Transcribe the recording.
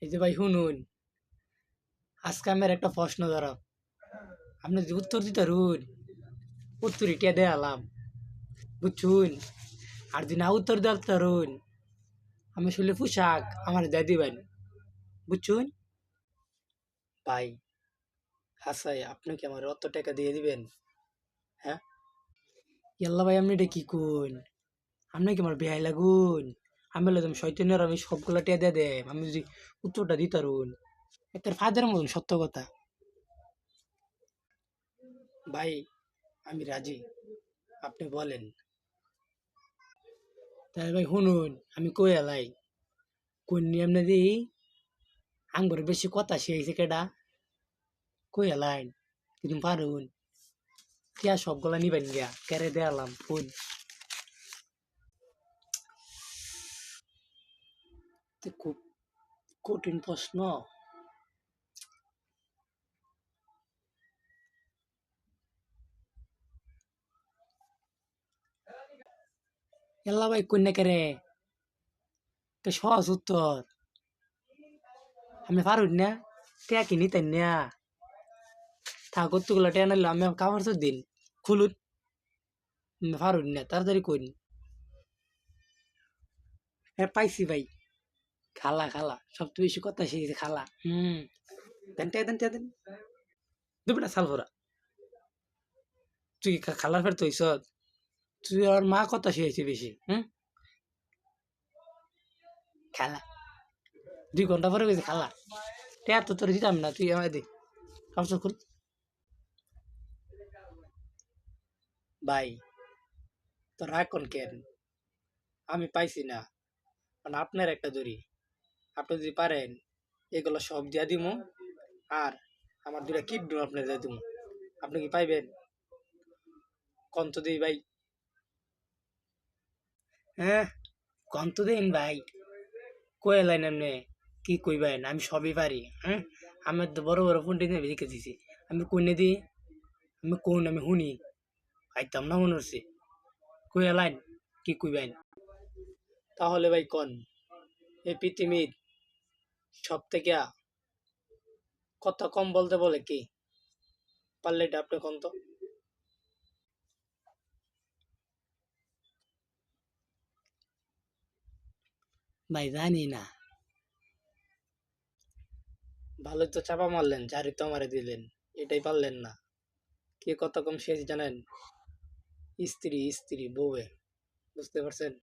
এই যে ভাই শুনুন, আজকে আমার একটা প্রশ্ন ধরো, আপনি যদি উত্তর দিতে রুন, উত্তর ইটিয়া দেয়ালাম, বুঝছুন। আর যদি না উত্তর দিতে রুন, আমি শুনলে পোশাক আমার দিয়ে দিবেন, বুঝছুন। ভাই হাসাই, আপনি কি আমার অত টাকা দিয়ে দিবেন? হ্যাঁ, ইয়াল্লা ভাই, আপনি এটা কি কোন? আপনি কি আমার বেহাই লাগুন? আমি বললাম শয়তানের, আমি সবগুলা টিয়া দিয়ে দেব আমি যদি উত্তরটা দিতে রুন। একটা ফাদের মতন সত্য কথা। ভাই আমি রাজি, আপনি বলেন। তাই ভাই শুনুন, আমি কই এলাই কোন নিয়ম না দিই, আঙ্গুর বেশি কথা শিখাইছে কেডা, কই এলাই কিন্তু পারুন টিয়া সবগুলা নিবেন গিয়া কেড়ে দেয়ালাম ফোন। খুব কঠিন প্রশ্ন। এল্লা ভাই কন্যা কেরে, তো সহজ উত্তর, আমি পারুন না, টিয়া কি নিতেন না, ঠাকুর তুগুলা টিয়া নাইলে আমি কাপড় চোর দিন খুলুন, পারুন না তাড়াতাড়ি কইন। হ্যাঁ পাইছি ভাই, খালা খালা সবচেয়ে বেশি কথা শিখেছে খালা। দেন টিয়া দেন, টিয়া দেন, দেবে না সালভরা। তুই খালার ফের তো তুই আর মা কথা শিখেছি বেশি। খালা 2 ঘন্টা পরে গেছে খালা, টিয়া তো তোর দিতাম না, তুই আমায় দে কাপড় খুল। ভাই তো রাখুন কেন, আমি পাইছি না, মানে আপনার একটা দড়ি, আপনি যদি পারেন এগুলো সব দিয়া দিমু, আর আমার 2টা কিডনি আপনার দিয়ে দিমু, আপনি কি পাইবেন? কন্ত দিই ভাই। হ্যাঁ কন্ত দিন ভাই, কয়ে লাইন এমনি কি কইবেন, আমি সবই পারি। আমার তো বড় বড় ফোনটি নিয়ে রেখে দিছি, আমি কইনে দিই, আমি কোন আমি শুনি, পাইতাম না মনে হচ্ছে, কয়ে লাইন কি কইবেন? তাহলে ভাই কন, এই পৃথিবীর সব থেকে কথা কম বলতে বলে কি, পারলে এটা আপনি কন তো। ভাই জানি না। ভালোই তো চাপা মারলেন, চারি তো মারে দিলেন, এটাই পারলেন না। কে কত কম শেষ জানেন? স্ত্রী স্ত্রী বউয়ে, বুঝতে পারছেন?